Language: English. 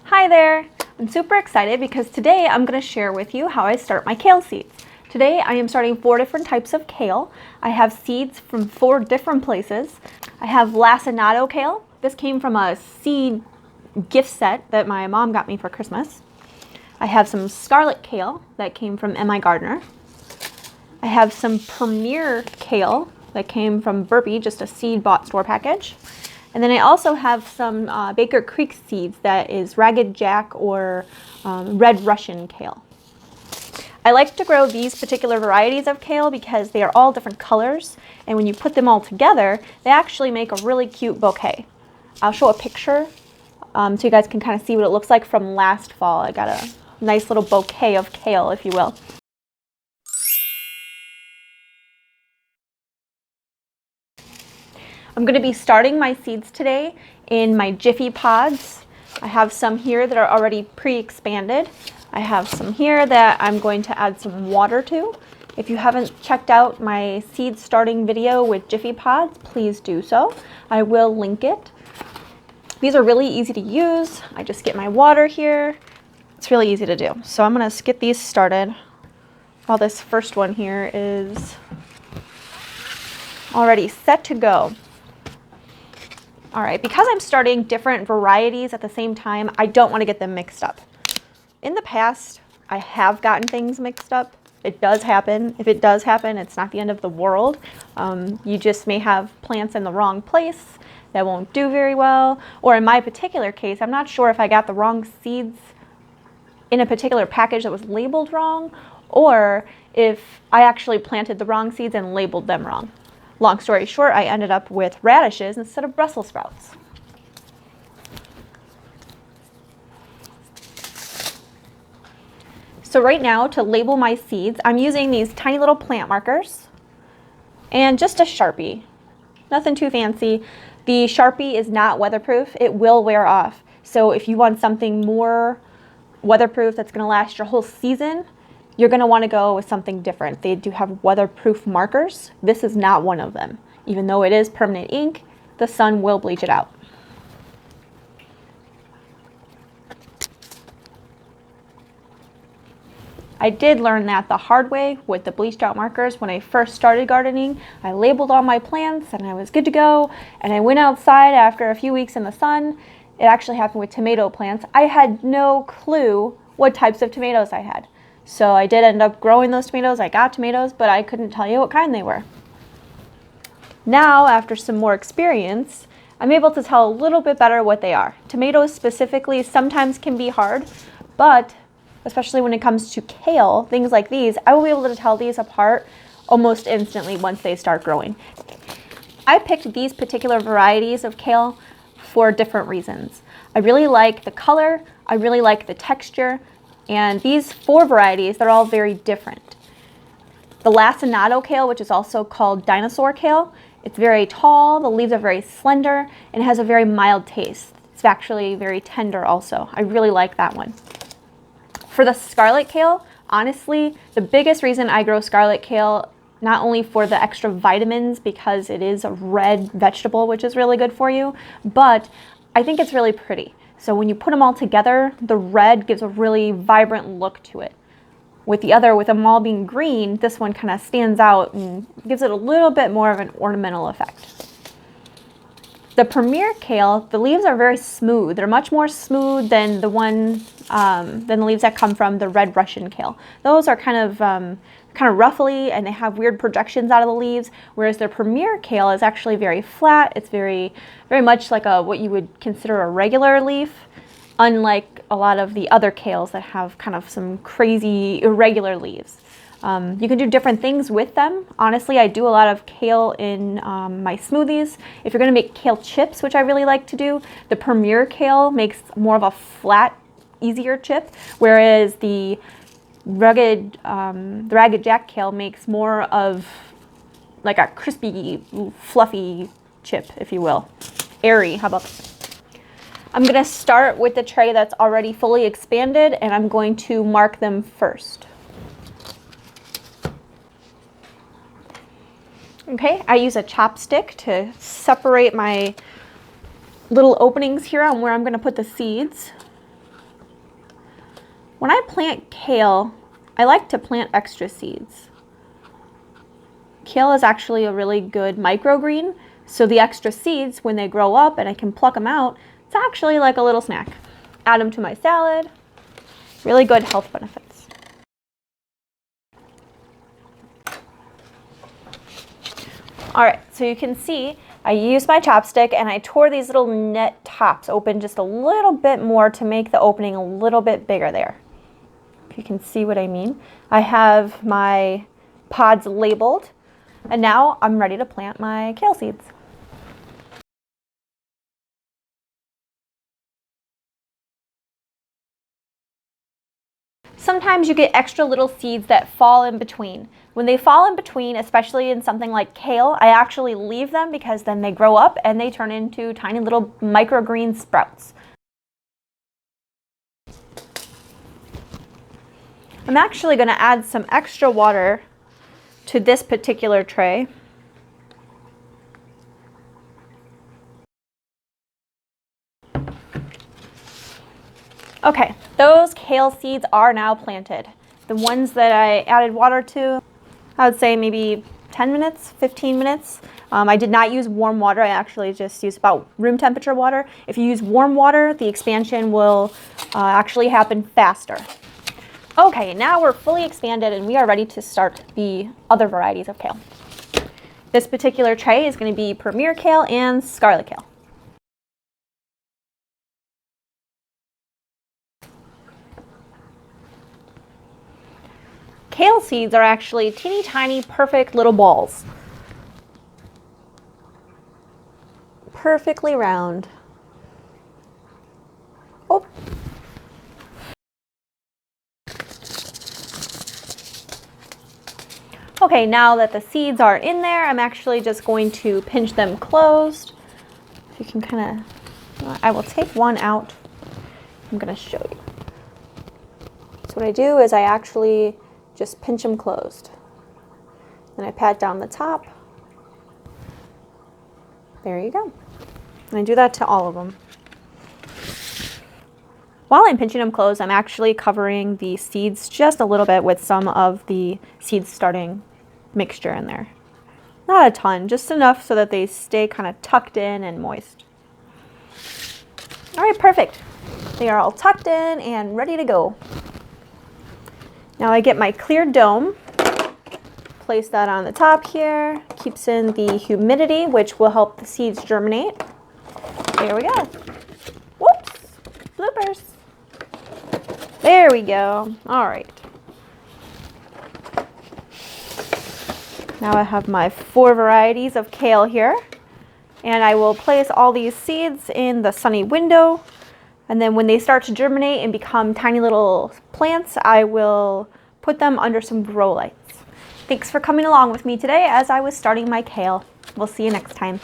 Hi there! I'm super excited because today I'm going to share with you how I start my kale seeds. Today I am starting 4 different types of kale. I have seeds from 4 different places. I have lacinato kale. This came from a seed gift set that my mom got me for Christmas. I have some scarlet kale that came from MI Gardener. I have some premier kale that came from Burpee, just a seed bought store package. And then I also have some Baker Creek seeds that is Ragged Jack or Red Russian kale. I like to grow these particular varieties of kale because they are all different colors, and when you put them all together, they actually make a really cute bouquet. I'll show a picture so you guys can kind of see what it looks like from last fall. I got a nice little bouquet of kale, if you will. I'm going to be starting my seeds today in my Jiffy pods. I have some here that are already pre-expanded. I have some here that I'm going to add some water to. If you haven't checked out my seed starting video with Jiffy pods, please do so. I will link it. These are really easy to use. I just get my water here. It's really easy to do. So I'm going to get these started. While this first one here is already set to go. All right, because I'm starting different varieties at the same time, I don't want to get them mixed up. In the past, I have gotten things mixed up. It does happen. If it does happen, it's not the end of the world. You just may have plants in the wrong place that won't do very well. Or in my particular case, I'm not sure if I got the wrong seeds in a particular package that was labeled wrong, or if I actually planted the wrong seeds and labeled them wrong. Long story short, I ended up with radishes instead of Brussels sprouts. So right now, to label my seeds, I'm using these tiny little plant markers and just a Sharpie. Nothing too fancy. The Sharpie is not weatherproof. It will wear off. So if you want something more weatherproof that's going to last your whole season, you're going to want to go with something different. They do have weatherproof markers. This is not one of them. Even though it is permanent ink, the sun will bleach it out. I did learn that the hard way with the bleached out markers when I first started gardening. I labeled all my plants and I was good to go. And I went outside after a few weeks in the sun. It actually happened with tomato plants. I had no clue what types of tomatoes I had. So I did end up growing those tomatoes. I got tomatoes, but I couldn't tell you what kind they were. Now, after some more experience, I'm able to tell a little bit better what they are. Tomatoes specifically sometimes can be hard, but especially when it comes to kale, things like these, I will be able to tell these apart almost instantly once they start growing. I picked these particular varieties of kale for different reasons. I really like the color, I really like the texture, and these 4 varieties, they're all very different. The lacinato kale, which is also called dinosaur kale, it's very tall, the leaves are very slender, and it has a very mild taste. It's actually very tender also. I really like that one. For the scarlet kale, honestly, the biggest reason I grow scarlet kale, not only for the extra vitamins because it is a red vegetable, which is really good for you, but I think it's really pretty. So when you put them all together, the red gives a really vibrant look to it. With them all being green, this one kind of stands out and gives it a little bit more of an ornamental effect. The premier kale, the leaves are very smooth. They're much more smooth than the leaves that come from the red Russian kale. Those are kind of ruffly and they have weird projections out of the leaves, whereas the premier kale is actually very flat. It's very much like what you would consider a regular leaf, unlike a lot of the other kales that have kind of some crazy irregular leaves. You can do different things with them. Honestly, I do a lot of kale in my smoothies. If you're going to make kale chips, which I really like to do, the premier kale makes more of a flat, easier chip, whereas the Ragged Jack kale makes more of like a crispy, fluffy chip, if you will. Airy, how about that? I'm going to start with the tray that's already fully expanded, and I'm going to mark them first. Okay, I use a chopstick to separate my little openings here on where I'm going to put the seeds. When I plant kale, I like to plant extra seeds. Kale is actually a really good microgreen, so the extra seeds, when they grow up and I can pluck them out, it's actually like a little snack. Add them to my salad. Really good health benefits. All right, so you can see I used my chopstick and I tore these little net tops open just a little bit more to make the opening a little bit bigger there. If you can see what I mean. I have my pods labeled, and now I'm ready to plant my kale seeds. Sometimes you get extra little seeds that fall in between. When they fall in between, especially in something like kale, I actually leave them because then they grow up and they turn into tiny little microgreen sprouts. I'm actually going to add some extra water to this particular tray. Okay, those kale seeds are now planted. The ones that I added water to, I would say maybe 10 minutes, 15 minutes. I did not use warm water. I actually just used about room temperature water. If you use warm water, the expansion will actually happen faster. Okay, now we're fully expanded and we are ready to start the other varieties of kale. This particular tray is going to be Premier Kale and Scarlet Kale. Kale seeds are actually teeny tiny, perfect little balls. Perfectly round. Oh. Okay, now that the seeds are in there, I'm actually just going to pinch them closed. If you can kind of, I will take one out. I'm going to show you. So what I do is I actually just pinch them closed. Then I pat down the top. There you go. And I do that to all of them. While I'm pinching them closed, I'm actually covering the seeds just a little bit with some of the seed starting mixture in there. Not a ton, just enough so that they stay kind of tucked in and moist. All right, perfect. They are all tucked in and ready to go. Now I get my clear dome, place that on the top here, keeps in the humidity, which will help the seeds germinate. There we go. Whoops, bloopers. There we go. All right. Now I have my 4 varieties of kale here, and I will place all these seeds in the sunny window. And then when they start to germinate and become tiny little plants, I will put them under some grow lights. Thanks for coming along with me today as I was starting my kale. We'll see you next time.